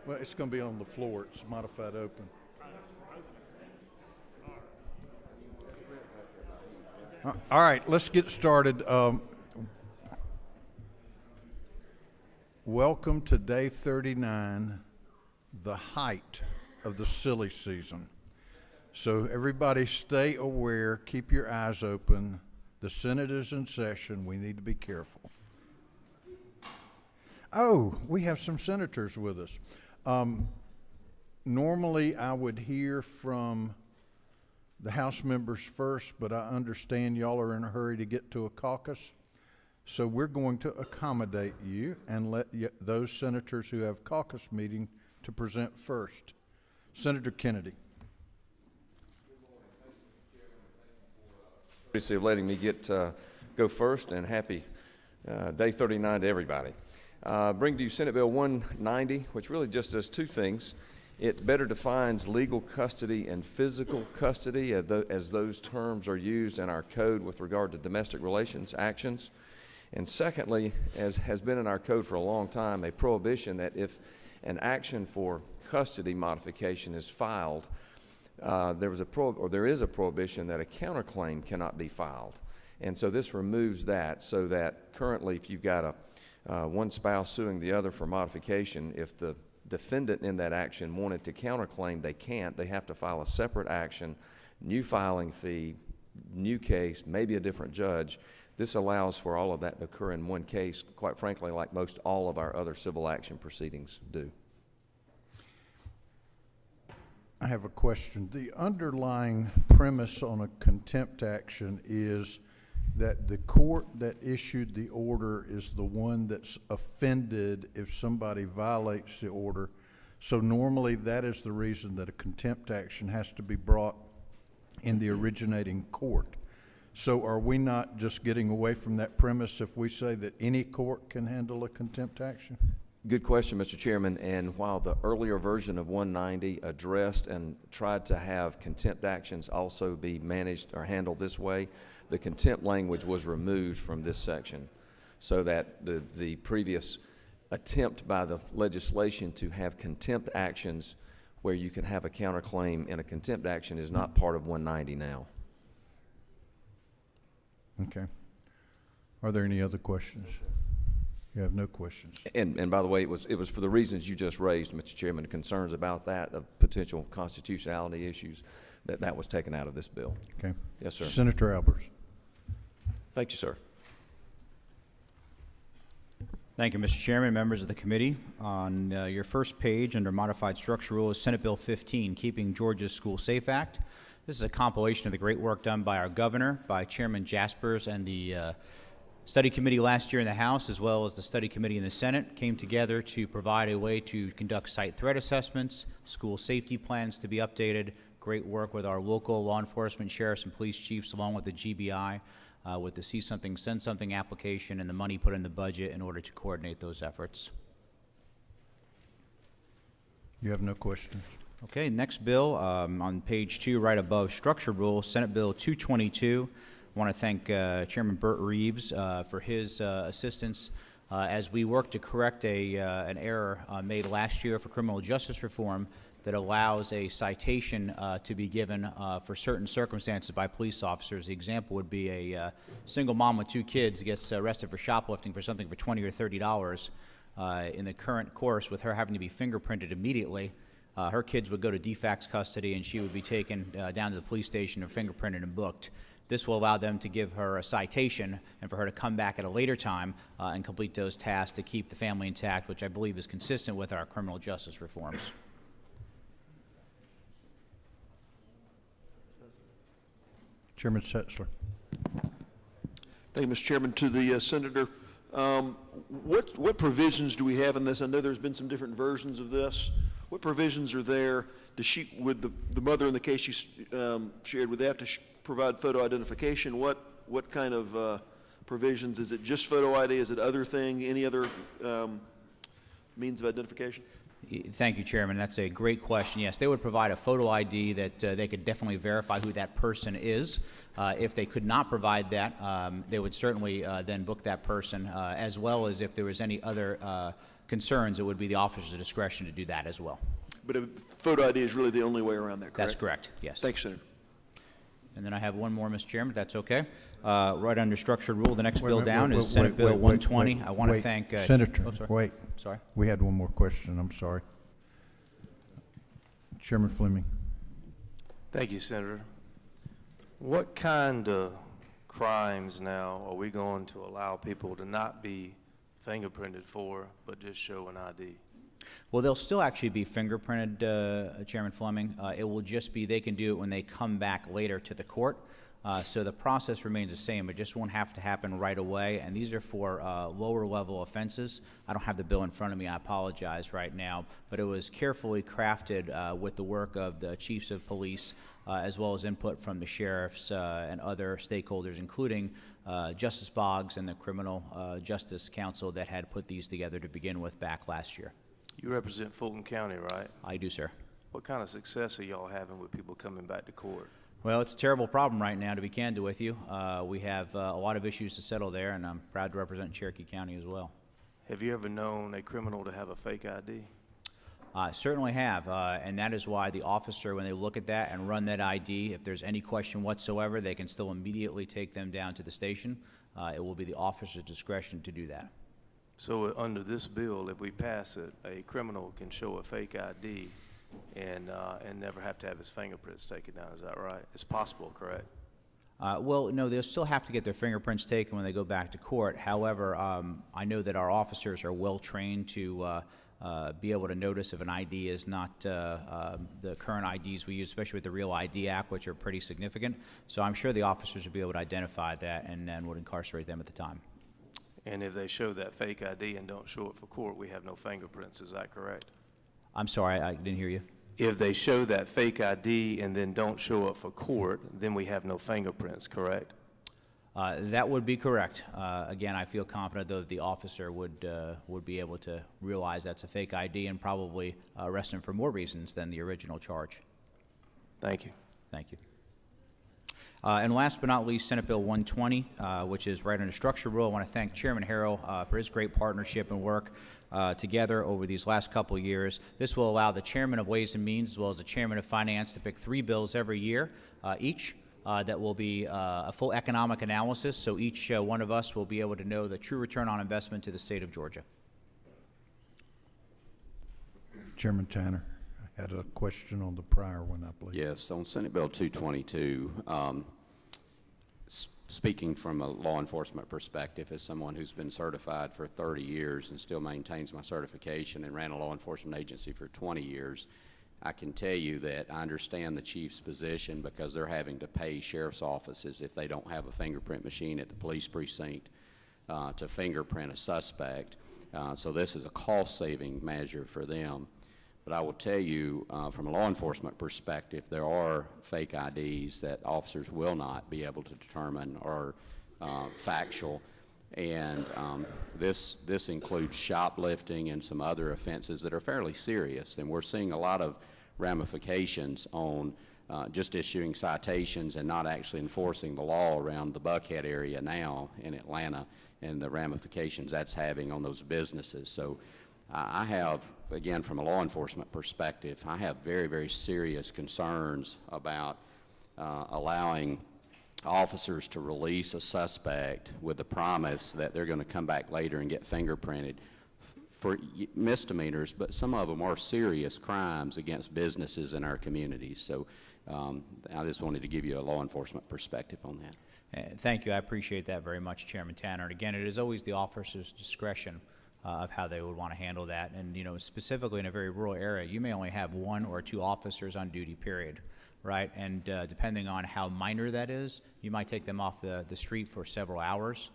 Well, it's going to be on the floor. It's modified open. All right, let's get started. Welcome to day 39, the height of the silly season. So everybody stay aware, keep your eyes open. The Senate is in session. We need to be careful. Oh, we have some senators with us. Normally I would hear from the House members first, but I understand y'all are in a hurry to get to a caucus. So we're going to accommodate you and let those senators who have caucus meeting to present first. Senator Kennedy. Courtesy of letting me go first, and happy day 39 to everybody. Bring to you Senate Bill 190, which really just does two things. It better defines legal custody and physical custody as those terms are used in our code with regard to domestic relations actions. And secondly, as has been in our code for a long time, a prohibition that if an action for custody modification is filed, there is a prohibition that a counterclaim cannot be filed. And so this removes that, so that currently if you've got one spouse suing the other for modification, if the defendant in that action wanted to counterclaim, they can't. They have to file a separate action, new filing fee, new case, maybe a different judge. This allows for all of that to occur in one case, quite frankly, like most all of our other civil action proceedings do. I have a question. The underlying premise on a contempt action is that the court that issued the order is the one that's offended if somebody violates the order. So normally that is the reason that a contempt action has to be brought in the originating court. So are we not just getting away from that premise if we say that any court can handle a contempt action? Good question, Mr. Chairman. And while the earlier version of 190 addressed and tried to have contempt actions also be managed or handled this way, the contempt language was removed from this section so that the previous attempt by the legislation to have contempt actions where you can have a counterclaim in a contempt action is not part of 190 now. Okay. Are there any other questions? You have no questions. And by the way, it was for the reasons you just raised, Mr. Chairman, concerns about that, of potential constitutionality issues, that was taken out of this bill. Okay. Yes, sir. Senator Albers. Thank you, sir. Thank you, Mr. Chairman, members of the committee. On your first page under modified structure rule is Senate Bill 15, Keeping Georgia's School Safe Act. This is a compilation of the great work done by our governor, by Chairman Jaspers, and the study committee last year in the House, as well as the study committee in the Senate, came together to provide a way to conduct site threat assessments, school safety plans to be updated, great work with our local law enforcement, sheriffs, and police chiefs, along with the GBI, with the See Something, Send Something application and the money put in the budget in order to coordinate those efforts. You have no questions. Okay, next bill on page 2, right above structure rule, Senate Bill 222. I want to thank Chairman Burt Reeves for his assistance as we work to correct an error made last year for criminal justice reform that allows a citation to be given for certain circumstances by police officers. The example would be a single mom with 2 kids gets arrested for shoplifting for something for $20 or $30. In the current course, with her having to be fingerprinted immediately, her kids would go to DFACS custody and she would be taken down to the police station and fingerprinted and booked. This will allow them to give her a citation and for her to come back at a later time and complete those tasks to keep the family intact, which I believe is consistent with our criminal justice reforms. Chairman Setzler. Thank you, Mr. Chairman. To the Senator, what provisions do we have in this? I know there's been some different versions of this. What provisions are there? Does she, with the mother in the case you shared, would they have to provide photo identification? What kind of provisions? Is it just photo ID? Is it other thing? Any other means of identification? Thank you, Chairman. That's a great question. Yes, they would provide a photo ID that they could definitely verify who that person is. If they could not provide that, they would certainly then book that person, as well as if there was any other concerns, it would be the officer's discretion to do that as well. But a photo ID is really the only way around that, correct? That's correct, yes. Thanks, Senator. And then I have one more, Mr. Chairman, if that's okay. Right under structured rule, the next Wait, bill wait, down wait, is wait, Senate wait, Bill wait, 120. wait, I want to wait. thank... Senator, oh, sorry. wait. Sorry. We had one more question, I'm sorry. Chairman Fleming. Thank you, Senator. What kind of crimes now are we going to allow people to not be fingerprinted for, but just show an ID? Well, they'll still actually be fingerprinted, Chairman Fleming. It will just be they can do it when they come back later to the court. So the process remains the same. It just won't have to happen right away. And these are for lower level offenses. I don't have the bill in front of me. I apologize right now. But it was carefully crafted with the work of the chiefs of police, as well as input from the sheriffs and other stakeholders, including Justice Boggs and the Criminal Justice Council that had put these together to begin with back last year. You represent Fulton County, right? I do, sir. What kind of success are y'all having with people coming back to court? Well, it's a terrible problem right now, to be candid with you. We have a lot of issues to settle there, and I'm proud to represent Cherokee County as well. Have you ever known a criminal to have a fake ID? I certainly have, and that is why the officer, when they look at that and run that ID, if there's any question whatsoever, they can still immediately take them down to the station. It will be the officer's discretion to do that. So under this bill, if we pass it, a criminal can show a fake ID and never have to have his fingerprints taken down. Is that right? It's possible, correct? Well, no, they'll still have to get their fingerprints taken when they go back to court. However, I know that our officers are well trained to be able to notice if an ID is not the current IDs we use, especially with the Real ID Act, which are pretty significant. So I'm sure the officers will be able to identify that and would incarcerate them at the time. And if they show that fake ID and don't show it for court, we have no fingerprints. Is that correct? I'm sorry, I didn't hear you. If they show that fake ID and then don't show up for court, then we have no fingerprints, correct? That would be correct. Again, I feel confident, though, that the officer would be able to realize that's a fake ID and probably arrest him for more reasons than the original charge. Thank you. Thank you. And last but not least, Senate Bill 120, which is right under structure rule. I want to thank Chairman Harrell for his great partnership and work together over these last couple of years. This will allow the Chairman of Ways and Means as well as the Chairman of Finance to pick 3 bills every year each. That will be a full economic analysis, so each one of us will be able to know the true return on investment to the state of Georgia. Chairman Tanner, I had a question on the prior one, I believe. Yes, on Senate Bill 222, speaking from a law enforcement perspective, as someone who's been certified for 30 years and still maintains my certification and ran a law enforcement agency for 20 years, I can tell you that I understand the chief's position because they're having to pay sheriff's offices if they don't have a fingerprint machine at the police precinct to fingerprint a suspect. So this is a cost-saving measure for them. But I will tell you, from a law enforcement perspective, there are fake IDs that officers will not be able to determine are factual. And this includes shoplifting and some other offenses that are fairly serious. And we're seeing a lot of ramifications on just issuing citations and not actually enforcing the law around the Buckhead area now in Atlanta and the ramifications that's having on those businesses. So I have, again, from a law enforcement perspective, I have very, very serious concerns about allowing officers to release a suspect with the promise that they're going to come back later and get fingerprinted for misdemeanors, but some of them are serious crimes against businesses in our communities. So I just wanted to give you a law enforcement perspective on that. Thank you. I appreciate that very much, Chairman Tanner. And again, it is always the officer's discretion of how they would want to handle that. And, you know, specifically in a very rural area, you may only have 1 or 2 officers on duty, period, right? And depending on how minor that is, you might take them off the street for several hours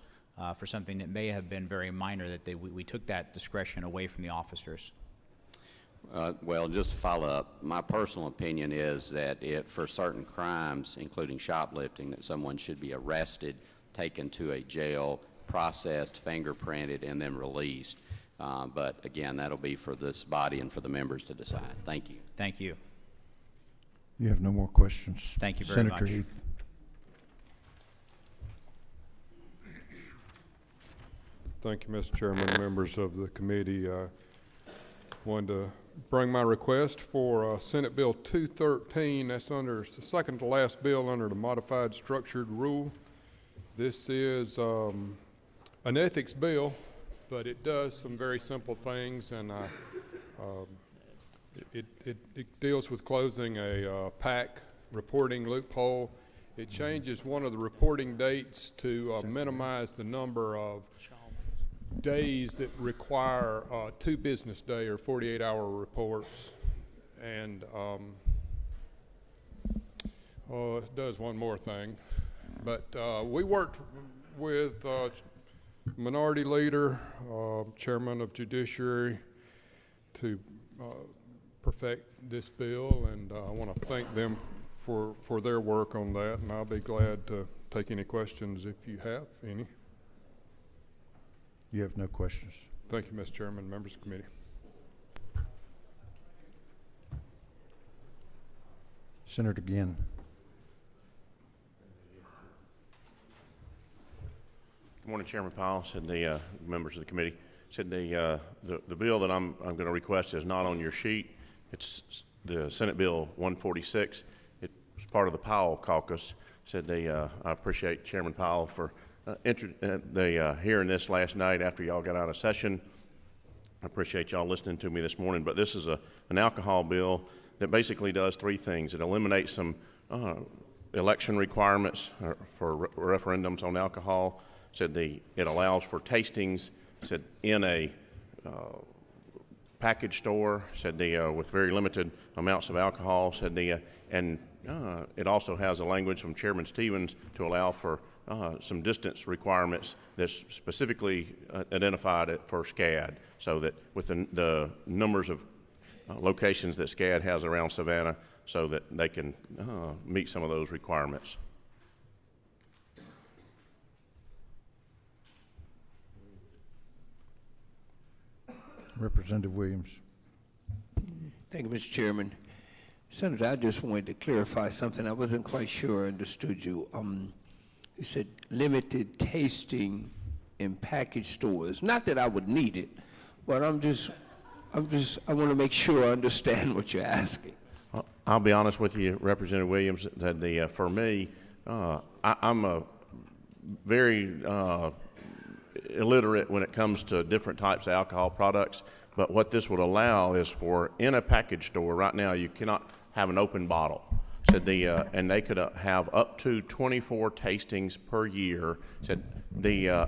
for something that may have been very minor, that we took that discretion away from the officers. Well, just to follow up, my personal opinion is that for certain crimes, including shoplifting, that someone should be arrested, taken to a jail, processed, fingerprinted, and then released. But again, that'll be for this body and for the members to decide. Thank you. Thank you. You have no more questions. Thank you very Senator much. Heath. Thank you, Mr. Chairman, members of the committee. Wanted to bring my request for Senate Bill 213. That's under, it's the second to last bill under the modified structured rule. This is an ethics bill, but it does some very simple things, and it deals with closing a PAC reporting loophole. It changes one of the reporting dates to minimize the number of days that require 2 business day or 48-hour reports, and it does one more thing. But we worked with Minority Leader, Chairman of Judiciary, to perfect this bill, and I want to thank them for their work on that, and I'll be glad to take any questions if you have any. You have no questions. Thank you, Mr. Chairman, members of the committee. Senator Ginn. Good morning, Chairman Powell, said the members of the committee. Said the bill that I'm going to request is not on your sheet. It's the Senate Bill 146. It was part of the Powell caucus. Said I appreciate Chairman Powell for hearing this last night after y'all got out of session. I appreciate y'all listening to me this morning. But this is an alcohol bill that basically does 3 things. It eliminates some election requirements for referendums on alcohol. Said it allows for tastings. Said in a package store. Said with very limited amounts of alcohol. Said and it also has a language from Chairman Stevens to allow for some distance requirements that's specifically identified for SCAD, so that with the numbers of locations that SCAD has around Savannah, so that they can meet some of those requirements. Representative Williams. Thank you, Mr. Chairman. Senator, I just wanted to clarify something. I wasn't quite sure I understood you. You said limited tasting in package stores. Not that I would need it, but I want to make sure I understand what you're asking. I'll be honest with you, Representative Williams, that for me, I'm a very illiterate when it comes to different types of alcohol products. But what this would allow is for in a package store right now, you cannot have an open bottle. Said and they could have up to 24 tastings per year. Said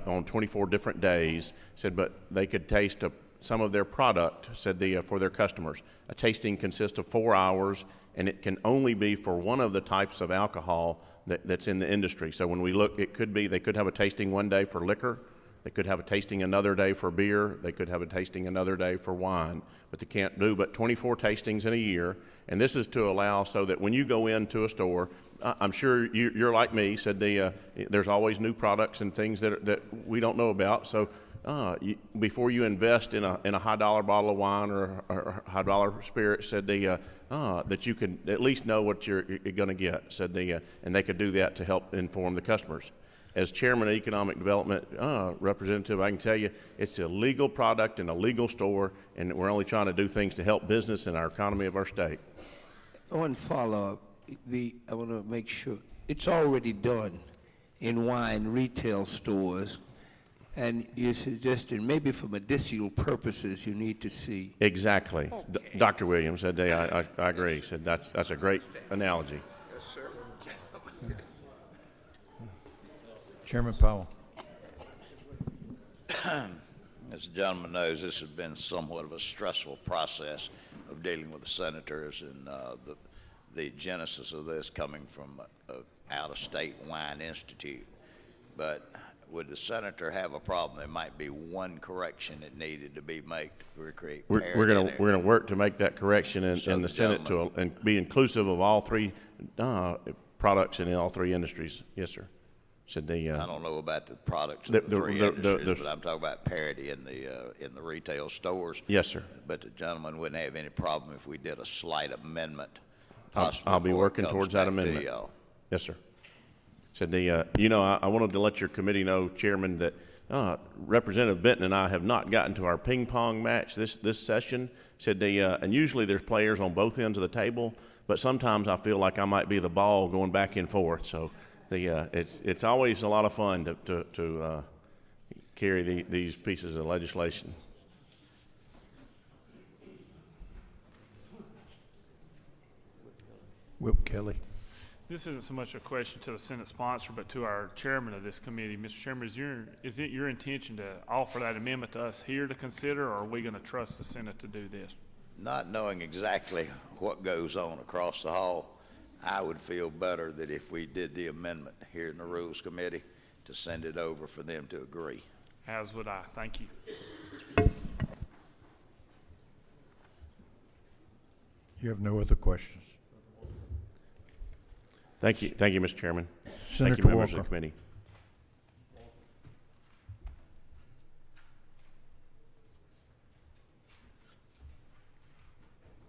on 24 different days. Said, but they could taste some of their product. Said for their customers. A tasting consists of 4 hours, and it can only be for one of the types of alcohol that's in the industry. So when we look, it could be they could have a tasting one day for liquor. They could have a tasting another day for beer. They could have a tasting another day for wine. But they can't do but 24 tastings in a year. And this is to allow so that when you go into a store, I'm sure you're like me, said there's always new products and things that we don't know about. So before you invest in a high-dollar bottle of wine or high-dollar spirit, said that you can at least know what you're going to get. Said and they could do that to help inform the customers. As Chairman of Economic Development Representative, I can tell you it's a legal product in a legal store, and we're only trying to do things to help business and our economy of our state. One follow-up. I want to make sure it's already done in wine retail stores, and you're suggesting maybe for medicinal purposes you need to see. Exactly. Okay. Dr. Williams said I agree. Said that's a great analogy. Yes, sir. Chairman Powell. As the gentleman knows, this has been somewhat of a stressful process of dealing with the senators, and the genesis of this coming from out-of-state wine institute. But would the senator have a problem? There might be one correction that needed to be made to create parity. We're gonna work to make that correction in the Senate and be inclusive of all 3 products in all 3 industries. Yes, sir. Said I don't know about the products of the three industries, but I'm talking about parity in the retail stores. Yes, sir. But the gentleman wouldn't have any problem if we did a slight amendment. I'll be before it working comes towards that back to amendment. y'all. Yes, sir. Said I wanted to let your committee know, Chairman, that Representative Benton and I have not gotten to our ping pong match this session. Said and usually there's players on both ends of the table, but sometimes I feel like I might be the ball going back and forth. So it's always a lot of fun to carry these pieces of legislation. Whip Kelly. This isn't so much a question to the Senate sponsor, but to our chairman of this committee. Mr. Chairman, is it your intention to offer that amendment to us here to consider, or are we going to trust the Senate to do this? Not knowing exactly what goes on across the hall, I would feel better that if we did the amendment here in the Rules Committee to send it over for them to agree. As would I. Thank you. You have no other questions? Thank you, Mr. Chairman. Senator Thank you, members Walker. of the committee.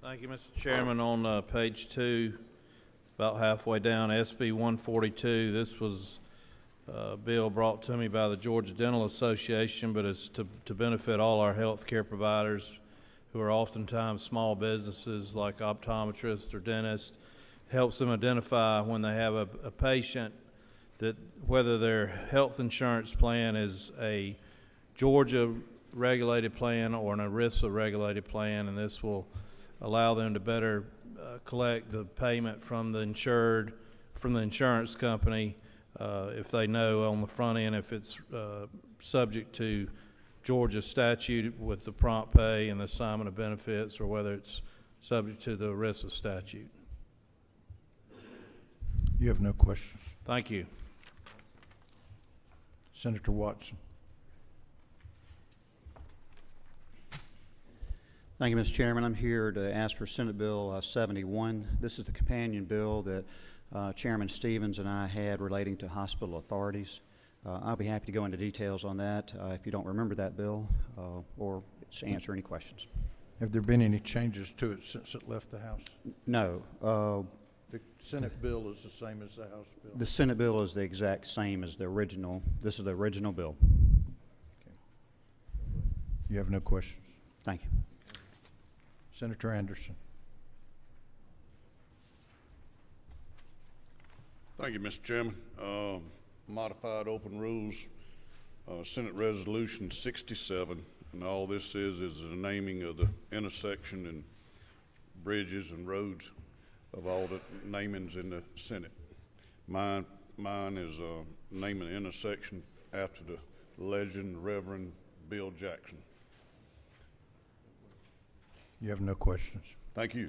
Thank you, Mr. Chairman. On page 2, about halfway down, SB 142, this was a bill brought to me by the Georgia Dental Association, but it's to benefit all our health care providers who are oftentimes small businesses like optometrists or dentists. Helps them identify when they have a patient that whether their health insurance plan is a Georgia regulated plan or an ERISA regulated plan, and this will allow them to better collect the payment from the insured, from the insurance company, if they know on the front end if it's subject to Georgia statute with the prompt pay and the assignment of benefits, or whether it's subject to the ERISA statute. You have no questions? Thank you. Senator Watson. Thank you, Mr. Chairman. I'm here to ask for Senate Bill 71. This is the companion bill that Chairman Stevens and I had relating to hospital authorities. I'll be happy to go into details on that if you don't remember that bill, or to answer any questions. Have there been any changes to it since it left the House? No. The Senate bill is the same as the House bill? The Senate bill is the exact same as the original. This is the original bill. Okay. You have no questions? Thank you. Senator Anderson. Thank you, Mr. Chairman. Modified open rules, Senate Resolution 67, and all this is the naming of the intersection and bridges and roads of all the namings in the Senate. Mine is naming the intersection after the legend Reverend Bill Jackson. You have no questions? Thank you.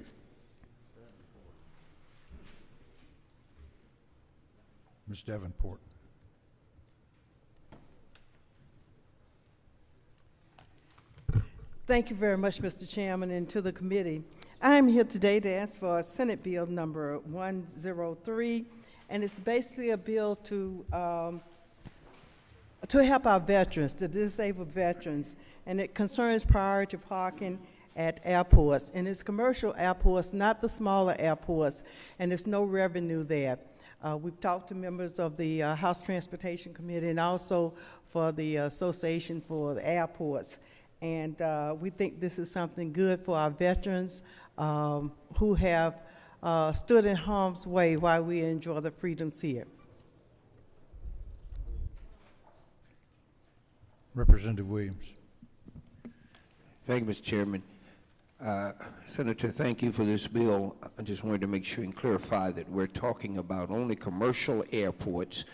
Ms. Davenport. Thank you very much, Mr. Chairman, and to the committee. I'm here today to ask for Senate Bill number 103, and it's basically a bill to help our veterans, to disabled veterans, and it concerns priority parking at airports, and it's commercial airports, not the smaller airports, and there's no revenue there. We've talked to members of the House Transportation Committee and also for the Association for the Airports. And we think this is something good for our veterans who have stood in harm's way while we enjoy the freedoms here. Representative Williams. Thank you, Mr. Chairman. Senator, thank you for this bill. I just wanted to make sure and clarify that we're talking about only commercial airports,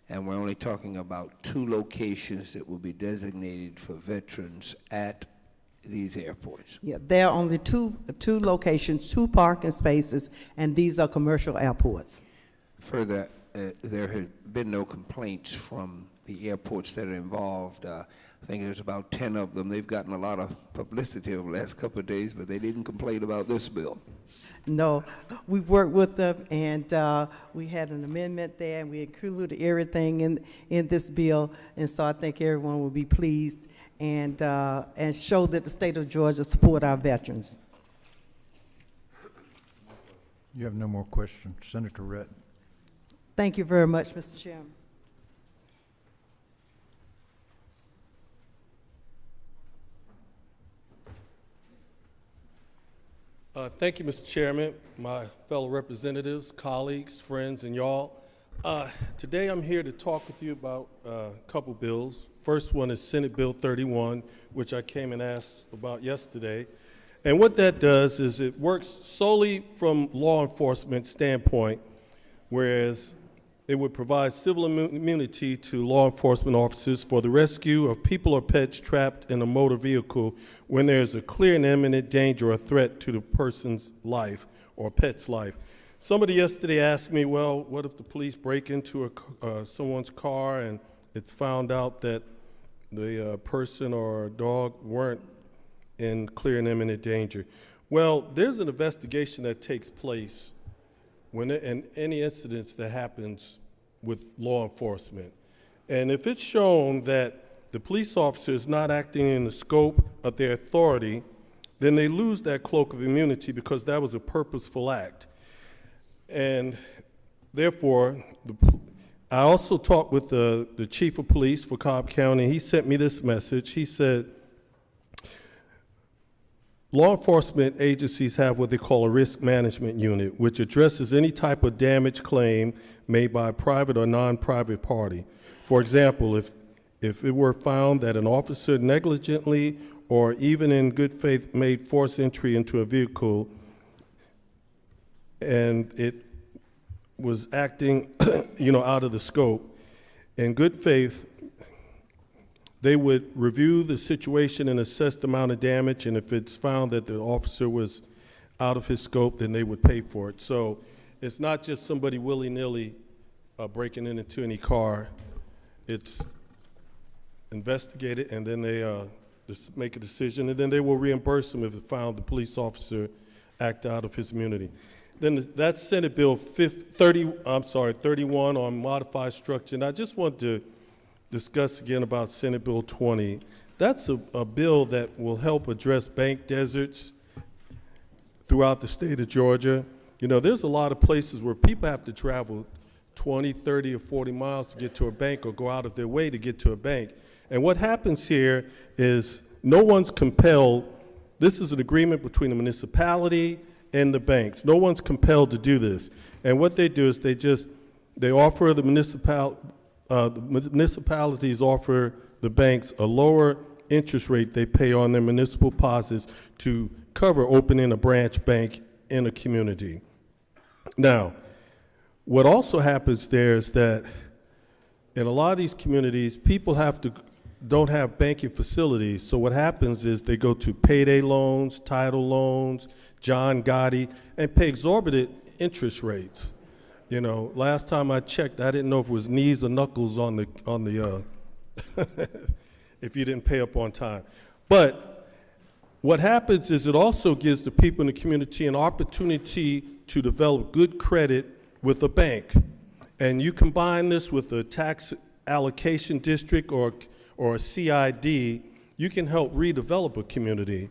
and we're only talking about 2 locations that will be designated for veterans at these airports. Yeah, there are only two locations, 2 parking spaces, and these are commercial airports. Further, there have been no complaints from the airports that are involved. I think there's about 10 of them. They've gotten a lot of publicity over the last couple of days, but they didn't complain about this bill. No, we worked with them, and we had an amendment there, and we included everything in this bill, and so I think everyone will be pleased and show that the state of Georgia support our veterans. You have no more questions. Senator Rhett. Thank you very much, Mr. Chairman. Thank you, Mr. Chairman, my fellow representatives, colleagues, friends, and y'all. Today I'm here to talk with you about a couple bills. First one is Senate Bill 31, which I came and asked about yesterday. And what that does is it works solely from law enforcement standpoint, whereas it would provide civil immunity to law enforcement officers for the rescue of people or pets trapped in a motor vehicle when there is a clear and imminent danger or threat to the person's life or pet's life. Somebody yesterday asked me, well, what if the police break into someone's car and it's found out that the person or dog weren't in clear and imminent danger? Well, there's an investigation that takes place when in any incidents that happens with law enforcement. And if it's shown that the police officer is not acting in the scope of their authority, then they lose that cloak of immunity because that was a purposeful act. And therefore, I also talked with the chief of police for Cobb County. He sent me this message. He said, law enforcement agencies have what they call a risk management unit, which addresses any type of damage claim made by a private or non-private party. For example, if it were found that an officer negligently or even in good faith made forced entry into a vehicle and it was acting out of the scope, in good faith, they would review the situation and assess the amount of damage, and if it's found that the officer was out of his scope, then they would pay for it. So it's not just somebody willy-nilly breaking into any car. It's investigated, and then they just make a decision, and then they will reimburse them if it found the police officer act out of his immunity. Then that's Senate Bill 31 on modified structure, and I just want to discuss again about Senate Bill 20. That's a bill that will help address bank deserts throughout the state of Georgia. There's a lot of places where people have to travel 20, 30, or 40 miles to get to a bank or go out of their way to get to a bank. And what happens here is no one's compelled. This is an agreement between the municipality and the banks. No one's compelled to do this. And what they do is they offer the municipalities offer the banks a lower interest rate they pay on their municipal deposits to cover opening a branch bank in a community. Now, what also happens there is that in a lot of these communities, people don't have banking facilities. So what happens is they go to payday loans, title loans, John Gotti, and pay exorbitant interest rates. Last time I checked, I didn't know if it was knees or knuckles on the if you didn't pay up on time. But what happens is it also gives the people in the community an opportunity to develop good credit with a bank. And you combine this with a tax allocation district or a CID, you can help redevelop a community.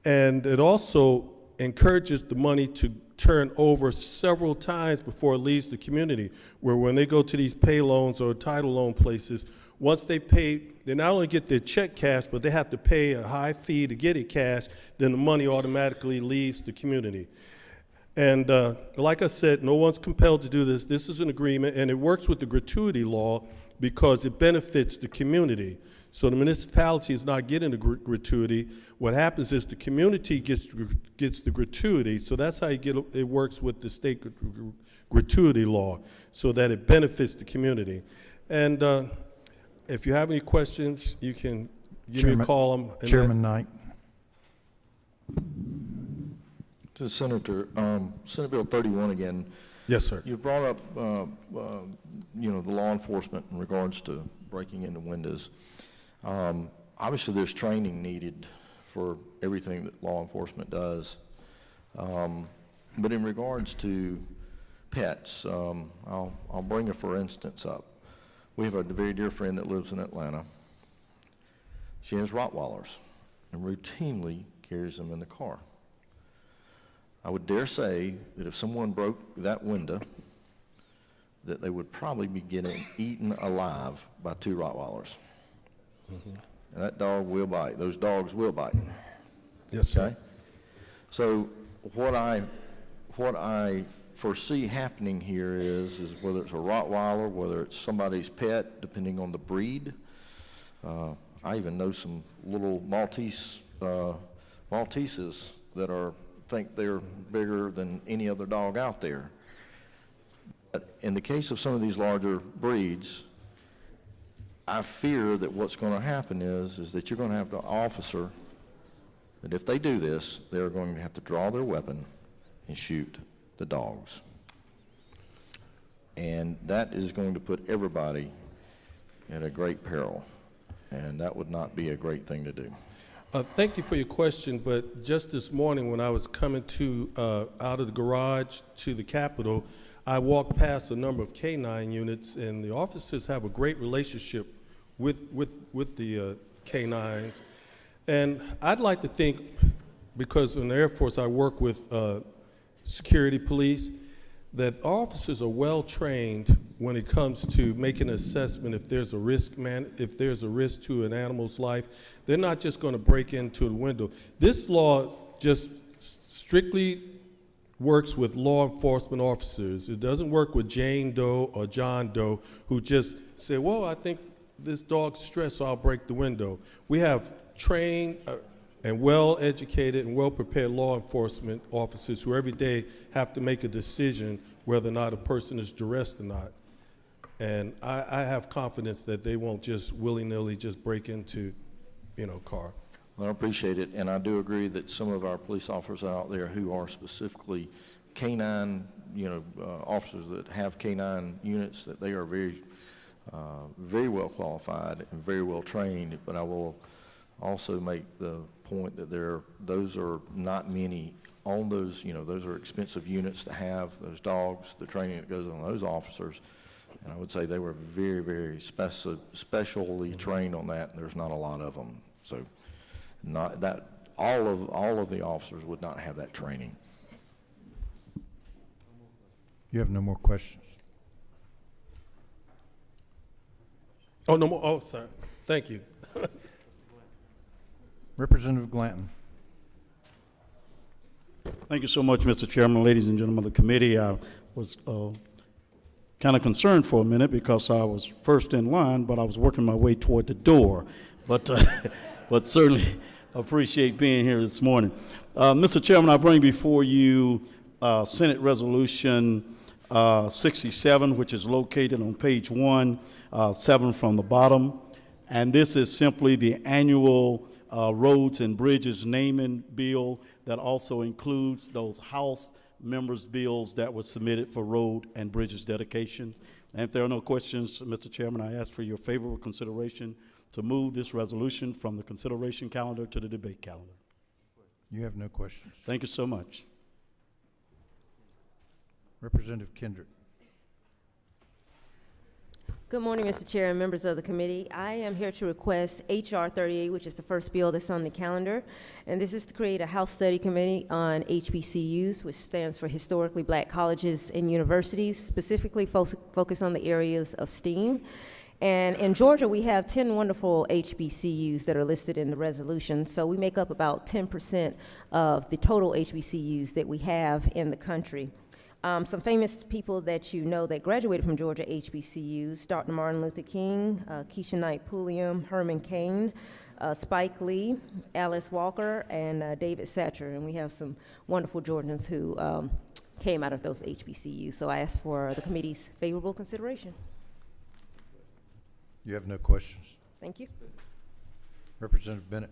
And it also encourages the money to turn over several times before it leaves the community, where when they go to these pay loans or title loan places, once they pay, they not only get their check cash, but they have to pay a high fee to get it cash, then the money automatically leaves the community. And like I said, no one's compelled to do this. This is an agreement, and it works with the gratuity law because it benefits the community. So the municipality is not getting the gratuity. What happens is the community gets the gratuity. So that's how it works with the state gratuity law, so that it benefits the community. And if you have any questions, you can give me a call. Chairman Knight. To Senator, Senate Bill 31 again. Yes, sir. You brought up, the law enforcement in regards to breaking into windows. Obviously, there's training needed for everything that law enforcement does. But in regards to pets, I'll bring a for instance up. We have a very dear friend that lives in Atlanta. She has Rottweilers and routinely carries them in the car. I would dare say that if someone broke that window, that they would probably be getting eaten alive by 2 Rottweilers. And that dog will bite. Those dogs will bite. Yes, sir. Okay? So what I foresee happening here is whether it's a Rottweiler, whether it's somebody's pet, depending on the breed. I even know some little Malteses that think they're bigger than any other dog out there. But in the case of some of these larger breeds, I fear that what's going to happen is that you're going to have the officer, that if they do this, they're going to have to draw their weapon and shoot the dogs. And that is going to put everybody at a great peril. And that would not be a great thing to do. Thank you for your question, but just this morning when I was coming out of the garage to the Capitol, I walked past a number of K-9 units, and the officers have a great relationship with the K-9s. And I'd like to think, because in the Air Force I work with security police, that officers are well trained when it comes to making an assessment if there's a risk to an animal's life. They're not just going to break into the window. This law just strictly works with law enforcement officers. It doesn't work with Jane Doe or John Doe who just say, well, I think this dog's stressed, so I'll break the window. We have trained and well-educated and well-prepared law enforcement officers who every day have to make a decision whether or not a person is duressed or not. And I have confidence that they won't just willy-nilly just break into, car. Well, I appreciate it, and I do agree that some of our police officers out there who are specifically K-9, officers that have K-9 units, that they are very well qualified and very well trained. But I will also make the point that those are not many on those. Those are expensive units to have. Those dogs, the training that goes on those officers. And I would say they were very, very specially trained on that, and there's not a lot of them. So not that all of the officers would not have that training. You have no more questions? Oh, no more. Oh, sorry. Thank you. Representative Glanton. Thank you so much, Mr. Chairman, ladies and gentlemen of the committee. I was kind of concerned for a minute because I was first in line, but I was working my way toward the door. But certainly appreciate being here this morning. Mr. Chairman, I bring before you Senate Resolution 67, which is located on page 1, 7 from the bottom. And this is simply the annual roads and bridges naming bill that also includes those House members' bills that were submitted for road and bridges dedication. And if there are no questions, Mr. Chairman, I ask for your favorable consideration to move this resolution from the consideration calendar to the debate calendar. You have no questions. Thank you so much. Representative Kendrick. Good morning, Mr. Chair and members of the committee. I am here to request H.R. 38, which is the first bill that's on the calendar, and this is to create a House Study Committee on HBCUs, which stands for Historically Black Colleges and Universities, specifically focus on the areas of STEAM. And in Georgia, we have 10 wonderful HBCUs that are listed in the resolution, so we make up about 10% of the total HBCUs that we have in the country. Some famous people that you know that graduated from Georgia HBCUs: Dr. Martin Luther King, Keisha Knight Pulliam, Herman Cain, Spike Lee, Alice Walker, and David Satcher. And we have some wonderful Georgians who came out of those HBCUs. So I ask for the committee's favorable consideration. You have no questions. Thank you. Representative Bennett.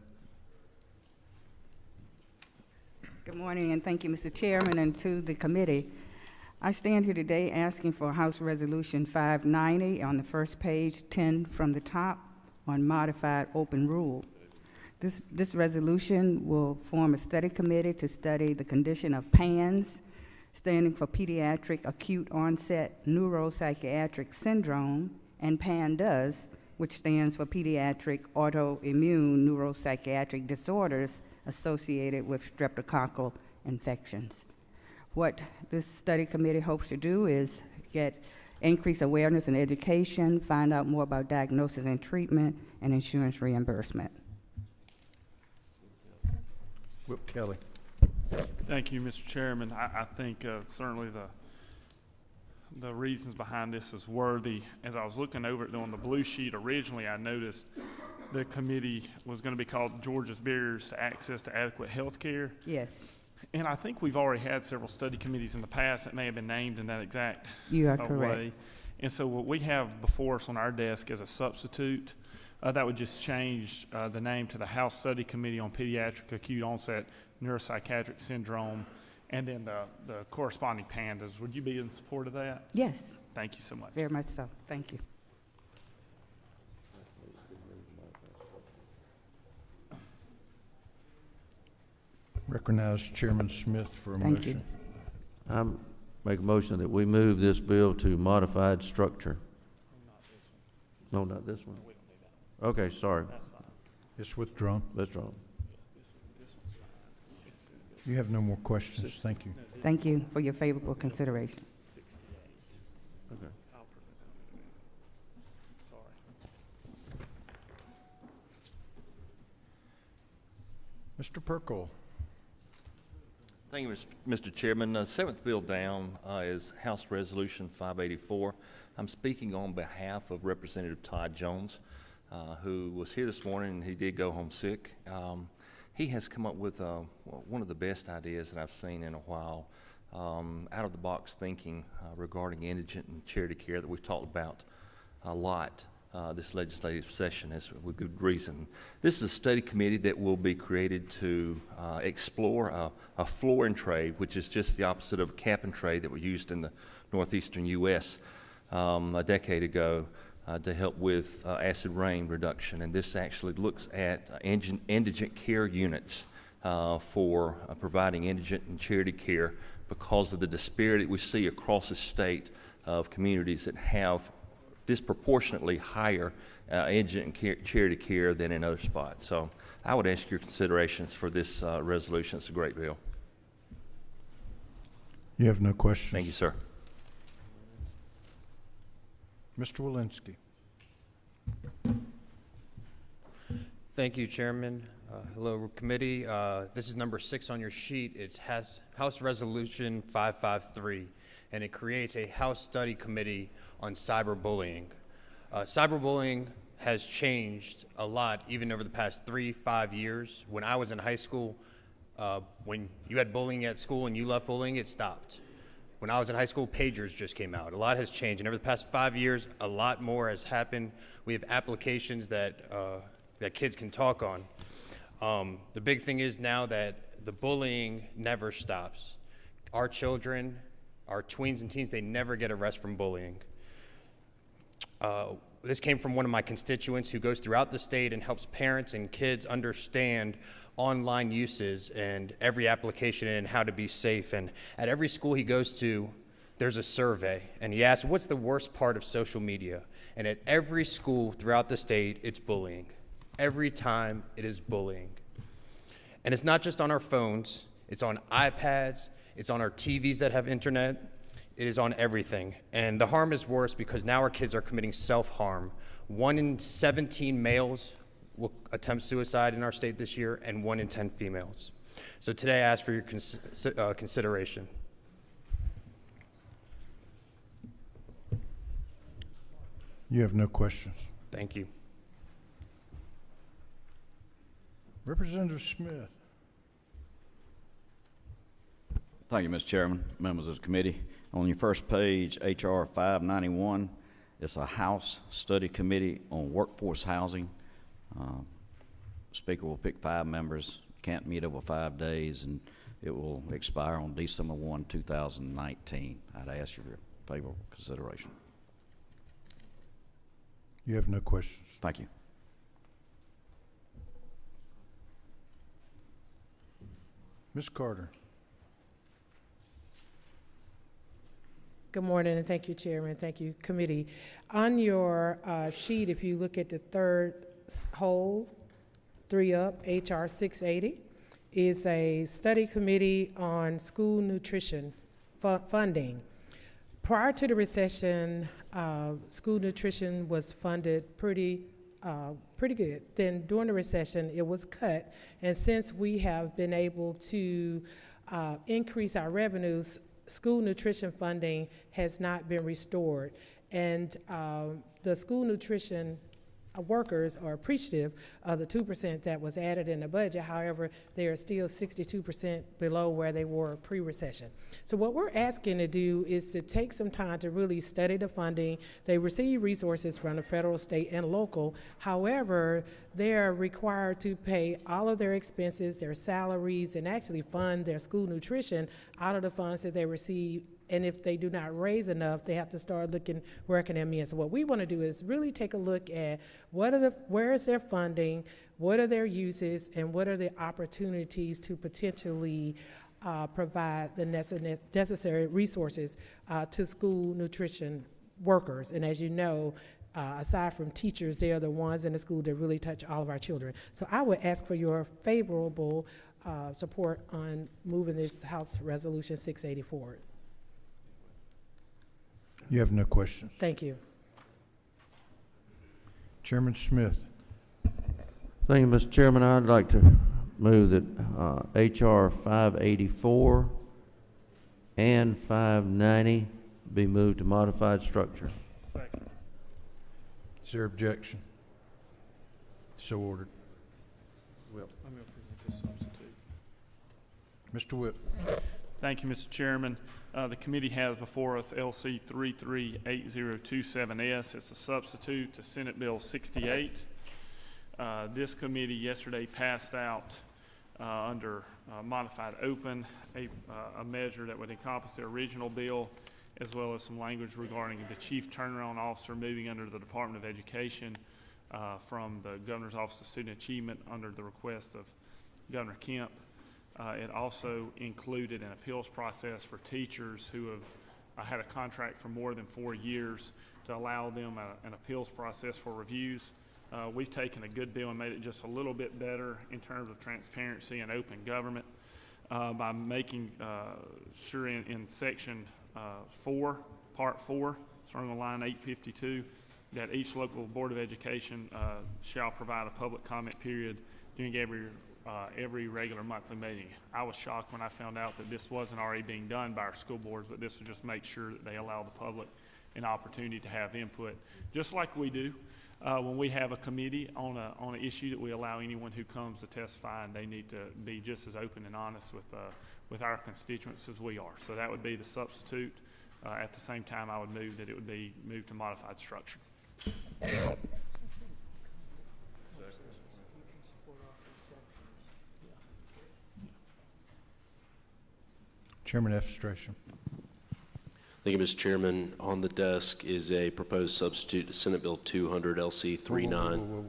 Good morning, and thank you, Mr. Chairman, and to the committee. I stand here today asking for House Resolution 590 on the first page, 10 from the top, on modified open rule. This resolution will form a study committee to study the condition of PANS, standing for Pediatric Acute Onset Neuropsychiatric Syndrome, and PANDAS, which stands for Pediatric Autoimmune Neuropsychiatric Disorders associated with streptococcal infections. What this study committee hopes to do is increase awareness and education, find out more about diagnosis and treatment, and insurance reimbursement. Whip Kelly. Thank you, Mr. Chairman. I think certainly the reasons behind this is worthy. As I was looking over it on the blue sheet originally, I noticed the committee was going to be called Georgia's Barriers to Access to Adequate Health Care. Yes. And I think we've already had several study committees in the past that may have been named in that exact You are correct. way. And so what we have before us on our desk as a substitute, that would just change the name to the House Study Committee on Pediatric Acute Onset Neuropsychiatric Syndrome, and then the corresponding PANDAS. Would you be in support of that? Yes. Thank you so much. Very much so. Thank you. Recognize Chairman Smith for a Thank you. motion. I make a motion that we move this bill to modified structure. No, not this one. Okay, sorry. It's withdrawn. Withdrawn. You have no more questions. Thank you. Thank you for your favorable consideration. Okay. Mr. Perkle. Thank you, Mr. Chairman. Seventh bill down is House Resolution 584. I'm speaking on behalf of Representative Todd Jones, who was here this morning, and he did go home sick. He has come up with one of the best ideas that I've seen in a while, out-of-the-box thinking regarding indigent and charity care that we've talked about a lot this legislative session, as with good reason. This is a study committee that will be created to explore a floor and trade, which is just the opposite of a cap and trade that we used in the northeastern U.S. A decade ago to help with acid rain reduction. And this actually looks at indigent care units for providing indigent and charity care because of the disparity we see across the state of communities that have disproportionately higher indigent and charity care than in other spots. So I would ask your considerations for this resolution. It's a great bill. You have no questions. Thank you, sir. Mr. Walensky. Thank you, Chairman. Hello, committee. This is number 6 on your sheet. It's House Resolution 553, and it creates a House Study Committee on cyberbullying. Cyberbullying has changed a lot, even over the past 3-5 years. When I was in high school, when you had bullying at school and you left bullying, it stopped. When I was in high school, pagers just came out. A lot has changed, and over the past 5 years, a lot more has happened. We have applications that kids can talk on. The big thing is now that the bullying never stops. Our children, our tweens and teens, they never get arrested from bullying. This came from one of my constituents who goes throughout the state and helps parents and kids understand online uses and every application and how to be safe. And at every school he goes to, there's a survey, and he asks, what's the worst part of social media? And at every school throughout the state, it's bullying. Every time it is bullying. And it's not just on our phones, it's on iPads, it's on our TVs that have internet, it is on everything. And the harm is worse because now our kids are committing self-harm. 1 in 17 males will attempt suicide in our state this year, and 1 in 10 females. So today I ask for your consideration. You have no questions. Thank you. Representative Smith. Thank you, Mr. Chairman, members of the committee. On your first page, H.R. 591, it's a House Study Committee on Workforce Housing. Speaker will pick 5 members, can't meet over 5 days, and it will expire on December 1, 2019. I'd ask for your favorable consideration. You have no questions. Thank you. Ms. Carter. Good morning, and thank you, Chairman. Thank you, Committee. On your sheet, if you look at the third whole, 3 up, HR 680, is a study committee on school nutrition funding. Prior to the recession, school nutrition was funded pretty good. Then during the recession, it was cut, and since we have been able to increase our revenues, school nutrition funding has not been restored. And the school nutrition workers are appreciative of the 2% that was added in the budget. However, they are still 62% below where they were pre-recession. So what we're asking to do is to take some time to really study the funding. They receive resources from the federal, state, and local. However, they are required to pay all of their expenses, their salaries, and actually fund their school nutrition out of the funds that they receive. And if they do not raise enough, they have to start looking where can they meet. So what we want to do is really take a look at where is their funding, what are their uses, and what are the opportunities to potentially provide the necessary resources to school nutrition workers. And as you know, aside from teachers, they are the ones in the school that really touch all of our children. So I would ask for your favorable support on moving this House Resolution 680 forward. You have no questions. Thank you. Chairman Smith. Thank you, Mr. Chairman. I'd like to move that H.R. 584 and 590 be moved to modified structure. Second. Is there objection? So ordered. I'm going to present this substitute. Mr. Whip. Thank you, Mr. Chairman. The committee has before us LC 338027S. It's a substitute to Senate Bill 68. This committee yesterday passed out under modified open a measure that would encompass the original bill, as well as some language regarding the chief turnaround officer moving under the Department of Education from the Governor's Office of Student Achievement under the request of Governor Kemp. It also included an appeals process for teachers who have had a contract for more than 4 years to allow them an appeals process for reviews. We've taken a good bill and made it just a little bit better in terms of transparency and open government by making sure in section 4, part 4, starting on line 852, that each local board of education shall provide a public comment period during every regular monthly meeting. I was shocked when I found out that this wasn't already being done by our school boards, but this would just make sure that they allow the public an opportunity to have input, just like we do when we have a committee on an issue that we allow anyone who comes to testify, and they need to be just as open and honest with our constituents as we are. So that would be the substitute. At the same time, I would move that it would be moved to modified structure. Chairman Efstration. Thank you, Mr. Chairman. On the desk is a proposed substitute to Senate Bill 200 LC 39.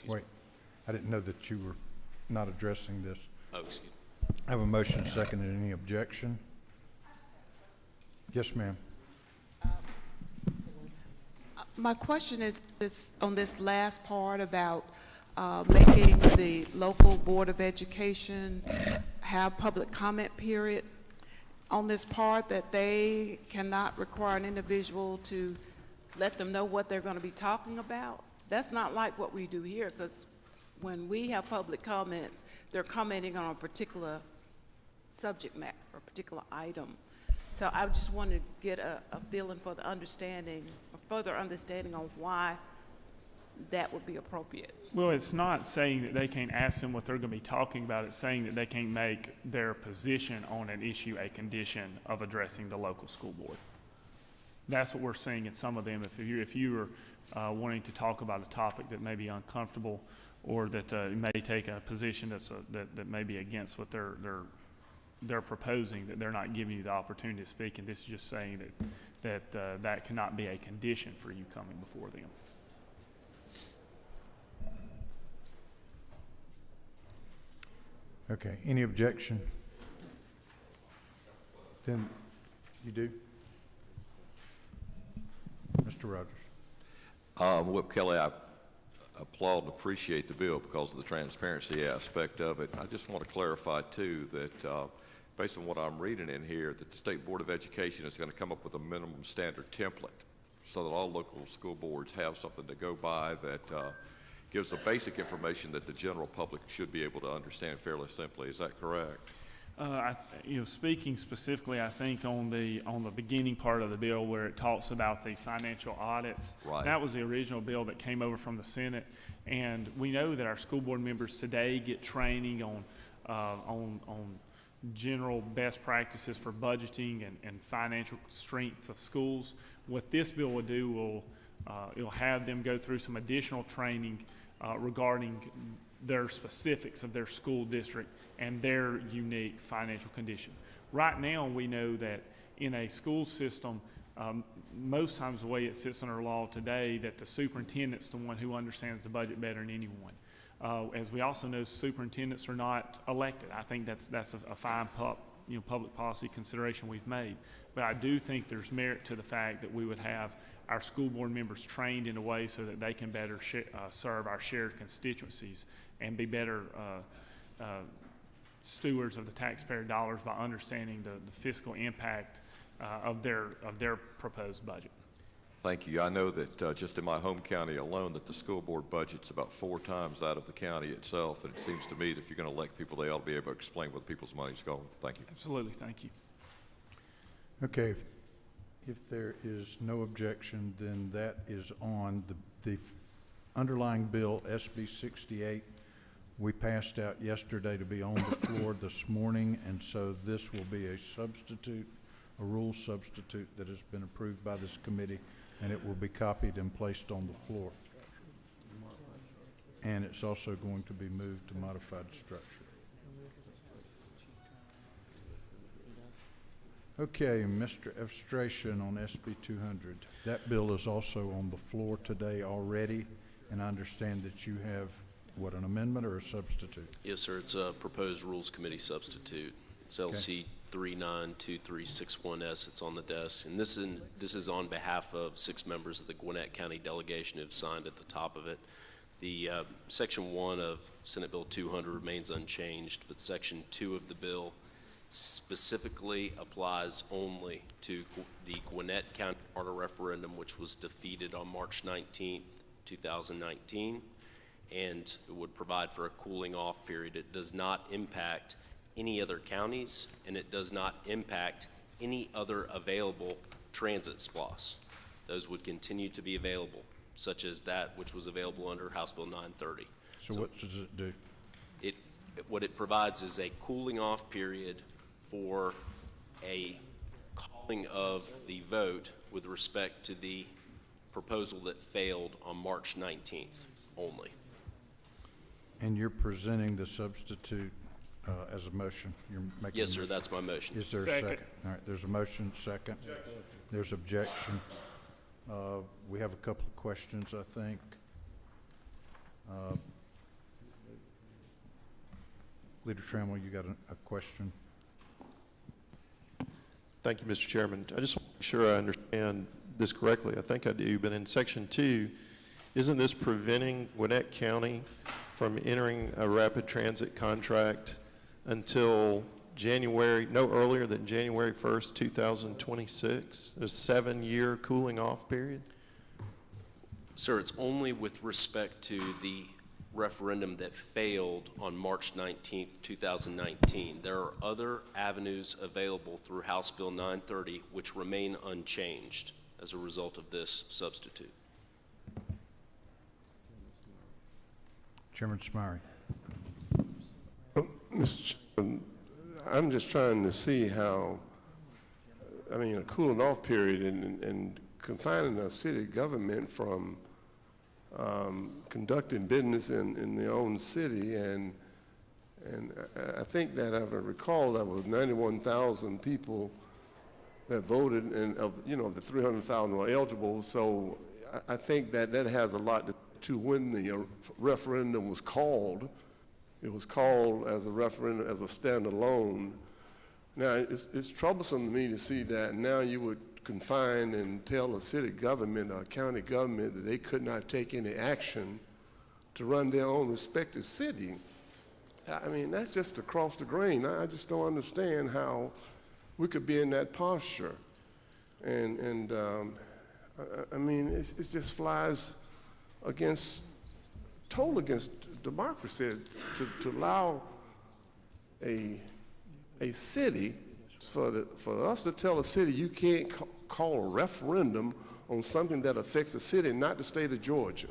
Wait. I didn't know that you were not addressing this. Oh, excuse me. I have a motion seconded. Any objection? Yes, ma'am. My question is on this last part about making the local Board of Education have public comment period. On this part that they cannot require an individual to let them know what they're going to be talking about. That's not like what we do here, because when we have public comments, they're commenting on a particular subject matter or a particular item. So I just want to get a feeling for the understanding, a further understanding on why that would be appropriate. Well, it's not saying that they can't ask them what they're going to be talking about. It's saying that they can't make their position on an issue a condition of addressing the local school board. That's what we're seeing in some of them. If you are wanting to talk about a topic that may be uncomfortable, or that may take a position that may be against what they're proposing, that they're not giving you the opportunity to speak, and this is just saying that cannot be a condition for you coming before them. Okay, any objection? Then, you do? Mr. Rogers. Whip Kelly, I applaud and appreciate the bill because of the transparency aspect of it. I just want to clarify too that based on what I'm reading in here, that the State Board of Education is going to come up with a minimum standard template so that all local school boards have something to go by that gives the basic information that the general public should be able to understand fairly simply. Is that correct? Speaking specifically, I think on the beginning part of the bill where it talks about the financial audits, right. That was the original bill that came over from the Senate, and we know that our school board members today get training on general best practices for budgeting and financial strength of schools. What this bill will do it'll have them go through some additional training regarding their specifics of their school district and their unique financial condition. Right now, we know that in a school system, most times the way it sits under law today, that the superintendent's the one who understands the budget better than anyone. As we also know, superintendents are not elected. I think that's a fine public policy consideration we've made. But I do think there's merit to the fact that we would have our school board members trained in a way so that they can better serve our shared constituencies and be better stewards of the taxpayer dollars by understanding the fiscal impact of their proposed budget. Thank you. I know that just in my home county alone that the school board budget's about 4 times that of the county itself, and it seems to me that if you're going to elect people, they ought to be able to explain where people's money's going. Thank you. Absolutely. Thank you. Okay, if there is no objection, then that is on the underlying bill, SB 68. We passed out yesterday to be on the floor this morning, and so this will be a substitute, a rule substitute that has been approved by this committee, and it will be copied and placed on the floor. And it's also going to be moved to modified structure. Okay, Mr. Evstration on SB 200. That bill is also on the floor today already, and I understand that you have, what, an amendment or a substitute? Yes, sir. It's a proposed Rules Committee substitute. It's LC 392361S. It's on the desk. And this is on behalf of 6 members of the Gwinnett County delegation who have signed at the top of it. The Section 1 of Senate Bill 200 remains unchanged, but Section 2 of the bill specifically applies only to the Gwinnett County Charter referendum, which was defeated on March 19th, 2019, and it would provide for a cooling off period. It does not impact any other counties, and it does not impact any other available transit SPLOS. Those would continue to be available, such as that which was available under House Bill 930. So what does it do? What it provides is a cooling off period for a calling of the vote with respect to the proposal that failed on March 19th only. And you're presenting the substitute as a motion? You're making Yes, sir, that's my motion. Is there a second? All right, there's a motion, second. There's objection. We have a couple of questions, I think. Leader Trammell, you got a question? Thank you, Mr. Chairman. I just want to make sure I understand this correctly. I think I do, but in Section 2, isn't this preventing Gwinnett County from entering a rapid transit contract until no earlier than January 1st, 2026? A 7-year cooling off period? Sir, it's only with respect to the referendum that failed on March 19th, 2019. There are other avenues available through House Bill 930 which remain unchanged as a result of this substitute. Chairman Smyrie. Mr. Chairman, I'm just trying to see how, a cooling off period and confining a city government from conducting business in their own city, and I think that, if I recall, that was 91,000 people that voted, and the 300,000 were eligible. So I think that has a lot to when the referendum was called, It was called as a referendum, as a standalone. Now, it's troublesome to me to see that now you would confine and tell a city government or county government that they could not take any action to run their own respective city. I mean, that's just across the grain. I just don't understand how we could be in that posture. And I mean, it just flies total against democracy to allow a city, for us to tell a city you can't call a referendum on something that affects the city, not the state of Georgia.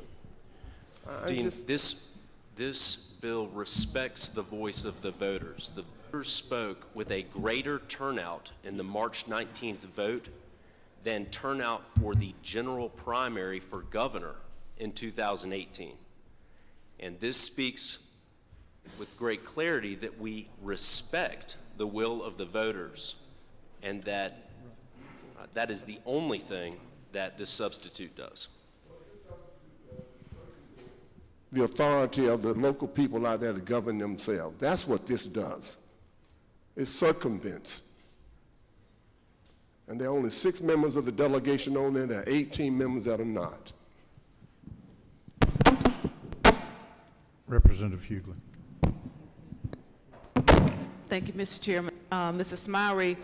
Dean, this bill respects the voice of the voters. The voters spoke with a greater turnout in the March 19th vote than turnout for the general primary for governor in 2018. And this speaks with great clarity that we respect the will of the voters, and that that is the only thing that this substitute does. The authority of the local people out there to govern themselves. That's what this does. It circumvents. And there are only 6 members of the delegation on there. There are 18 members that are not. Representative Hughley. Thank you, Mr. Chairman. Mr. Smiley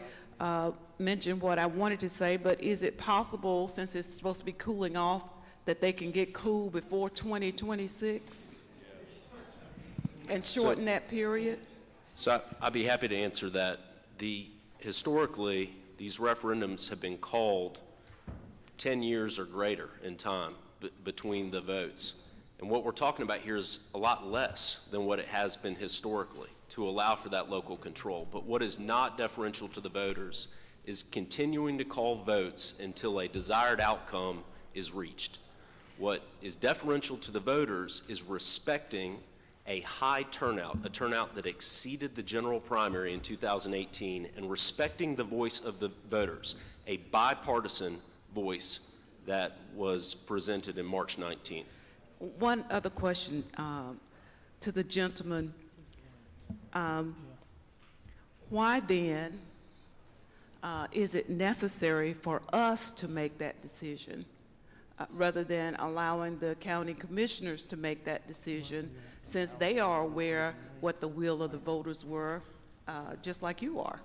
mentioned what I wanted to say, but is it possible, since it's supposed to be cooling off, that they can get cool before 2026 and shorten that period? So I'd be happy to answer that. Historically, these referendums have been called 10 years or greater in time between the votes. And what we're talking about here is a lot less than what it has been historically to allow for that local control. But what is not deferential to the voters is continuing to call votes until a desired outcome is reached. What is deferential to the voters is respecting a high turnout, a turnout that exceeded the general primary in 2018, and respecting the voice of the voters, a bipartisan voice that was presented in March 19th. One other question to the gentleman. Why then is it necessary for us to make that decision rather than allowing the county commissioners to make that decision, since they are aware what the will of the voters were, just like you are?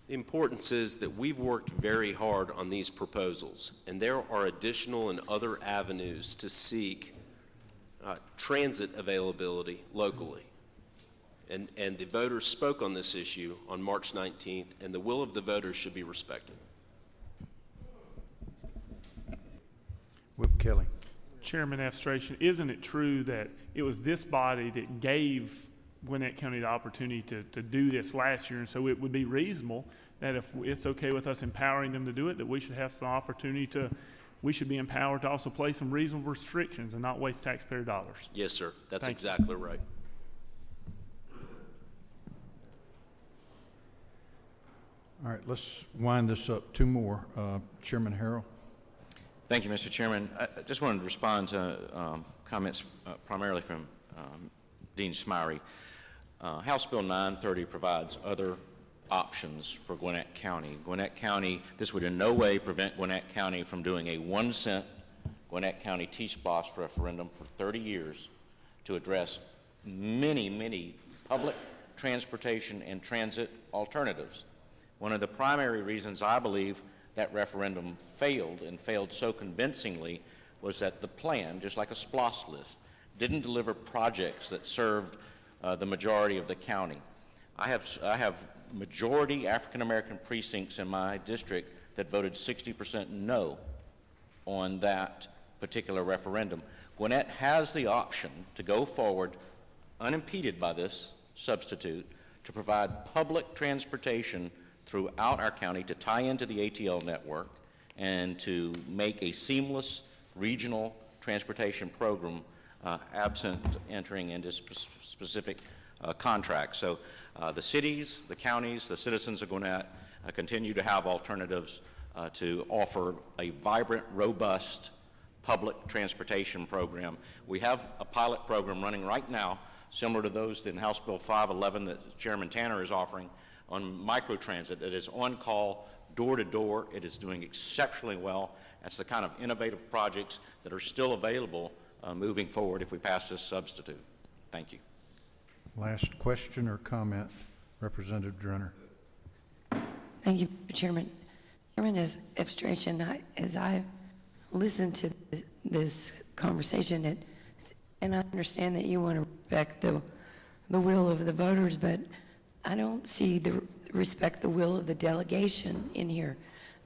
The importance is that we've worked very hard on these proposals, and there are additional and other avenues to seek transit availability locally. And the voters spoke on this issue on March 19th, and the will of the voters should be respected. Whip Kelly. Chairman Abstration, isn't it true that it was this body that gave Gwinnett County the opportunity to do this last year, and so it would be reasonable that if it's okay with us empowering them to do it, that we should have some opportunity we should be empowered to also place some reasonable restrictions and not waste taxpayer dollars. Yes, sir. That's Thank you. exactly right. All right, let's wind this up. 2 more. Chairman Harrell. Thank you, Mr. Chairman. I just wanted to respond to comments primarily from Dean Smiley. House Bill 930 provides other options for Gwinnett County. Gwinnett County, this would in no way prevent Gwinnett County from doing a 1-cent Gwinnett County T-SPLOST referendum for 30 years to address many, many public transportation and transit alternatives. One of the primary reasons I believe that referendum failed, and failed so convincingly, was that the plan, just like a SPLOST list, didn't deliver projects that served the majority of the county. I have majority African American precincts in my district that voted 60% no on that particular referendum. Gwinnett has the option to go forward unimpeded by this substitute to provide public transportation throughout our county to tie into the ATL network and to make a seamless regional transportation program absent entering into specific contracts. So the cities, the counties, the citizens of Gwinnett continue to have alternatives to offer a vibrant, robust public transportation program. We have a pilot program running right now similar to those in House Bill 511 that Chairman Tanner is offering on microtransit, that is on call, door to door. It is doing exceptionally well. That's the kind of innovative projects that are still available moving forward if we pass this substitute. Thank you. Last question or comment, Representative Drenner. Thank you, Mr. Chairman. Chairman, as illustration, as I listened to this conversation, and I understand that you want to respect the will of the voters, but I don't see respect the will of the delegation in here,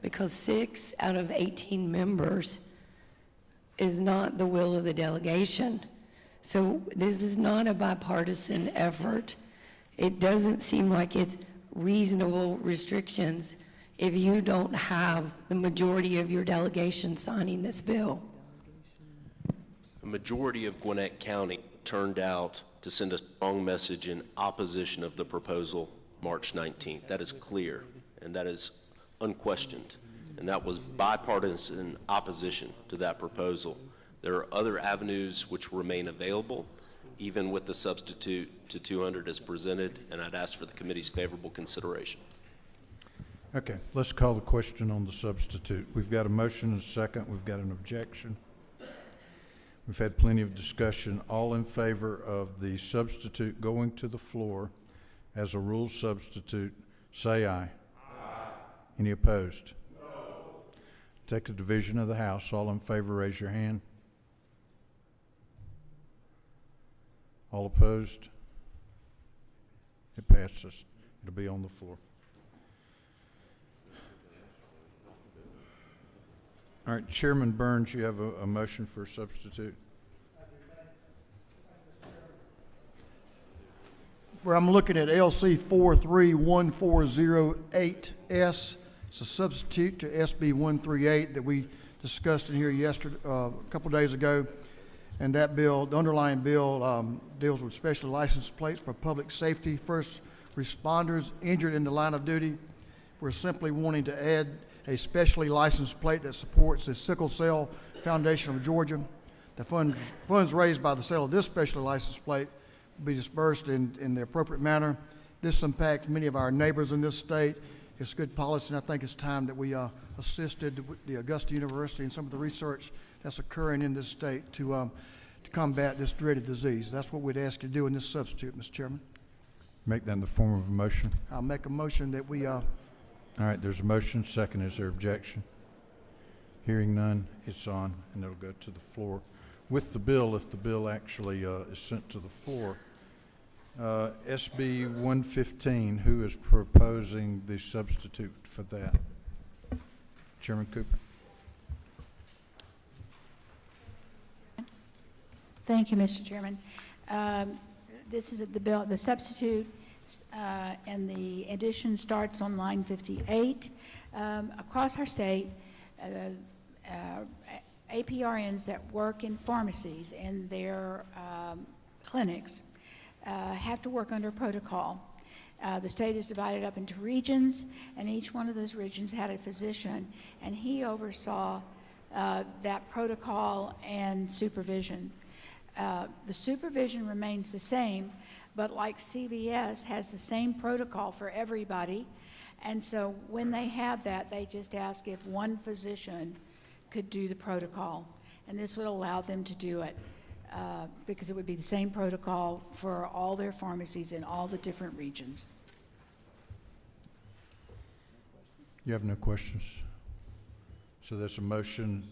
because 6 out of 18 members is not the will of the delegation. So this is not a bipartisan effort. It doesn't seem like it's reasonable restrictions if you don't have the majority of your delegation signing this bill. The majority of Gwinnett County turned out to send a strong message in opposition of the proposal March 19th. That is clear, and that is unquestioned. And that was bipartisan opposition to that proposal. There are other avenues which remain available, even with the substitute to 200 as presented, and I'd ask for the committee's favorable consideration. Okay, let's call the question on the substitute. We've got a motion and a second. We've got an objection. We've had plenty of discussion. All in favor of the substitute going to the floor as a rule substitute, say aye. Aye. Any opposed? No. Take the division of the House. All in favor, raise your hand. All opposed? It passes. It'll be on the floor. All right, Chairman Burns, you have a motion for a substitute. Where I'm looking at LC 431408S. It's a substitute to SB 138 that we discussed in here yesterday, a couple days ago. And that bill, the underlying bill, deals with special license plates for public safety, first responders injured in the line of duty. We're simply wanting to add a specially licensed plate that supports the Sickle Cell Foundation of Georgia. The funds raised by the sale of this specially licensed plate will be dispersed in the appropriate manner. This impacts many of our neighbors in this state. It's good policy, and I think it's time that we assisted the Augusta University and some of the research that's occurring in this state to combat this dreaded disease. That's what we'd ask you to do in this substitute, Mr. Chairman. Make that in the form of a motion. I'll make a motion that we All right, there's a motion, second. Is there objection? Hearing none, it's on, and it'll go to the floor. With the bill, if the bill actually is sent to the floor, SB 115, who is proposing the substitute for that? Chairman Cooper. Thank you, Mr. Chairman. This is the bill, the substitute, and the addition starts on line 58. Across our state, APRNs that work in pharmacies and their clinics have to work under protocol. The state is divided up into regions, and each one of those regions had a physician, and he oversaw that protocol and supervision. The supervision remains the same, but like CVS has the same protocol for everybody, and so when they have that, they just ask if one physician could do the protocol, and this would allow them to do it because it would be the same protocol for all their pharmacies in all the different regions. You have no questions? So that's a motion.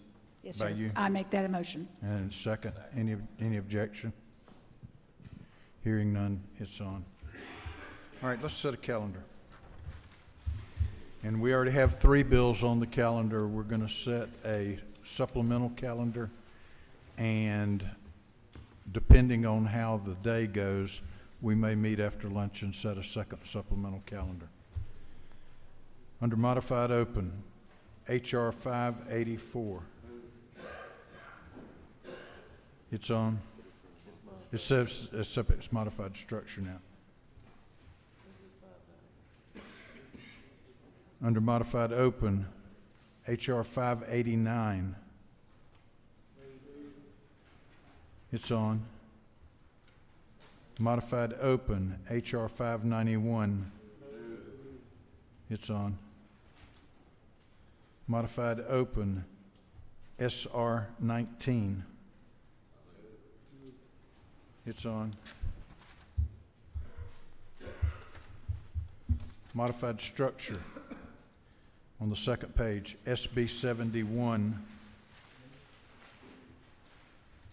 Yes, by sir. you? I make that a motion. And second, any objection? Hearing none, it's on. All right, let's set a calendar. And we already have 3 bills on the calendar. We're going to set a supplemental calendar, and depending on how the day goes, we may meet after lunch and set a second supplemental calendar. Under modified open, HR 584. It's on. It says it's modified structure now. Under modified open, HR 589. It's on. Modified open, HR 591. It's on. Modified open, SR 19. It's on. Modified structure on the second page, SB 71.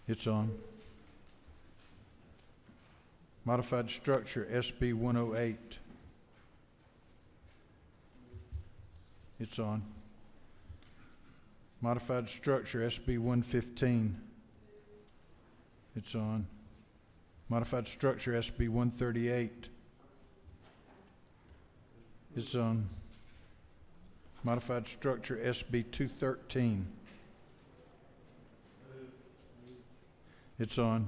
It's on. Modified structure, SB 108. It's on. Modified structure, SB 115. It's on. Modified structure, SB 138. It's on. Modified structure, SB 213. It's on.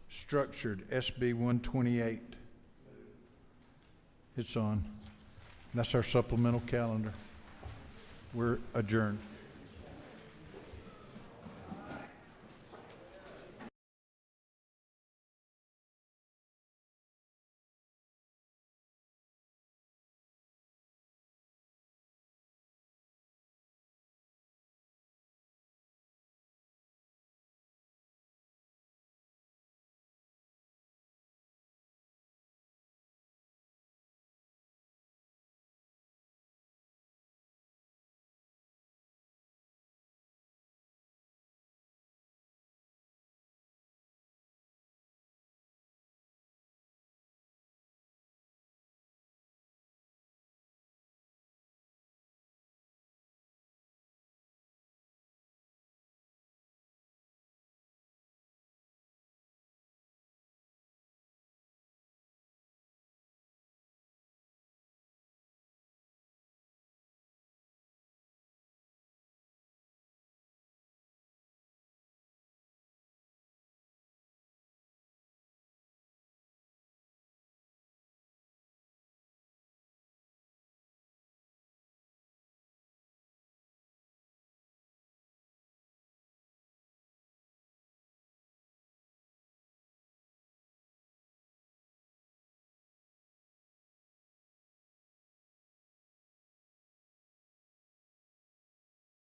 Structured, SB 128. It's on. That's our supplemental calendar. We're adjourned.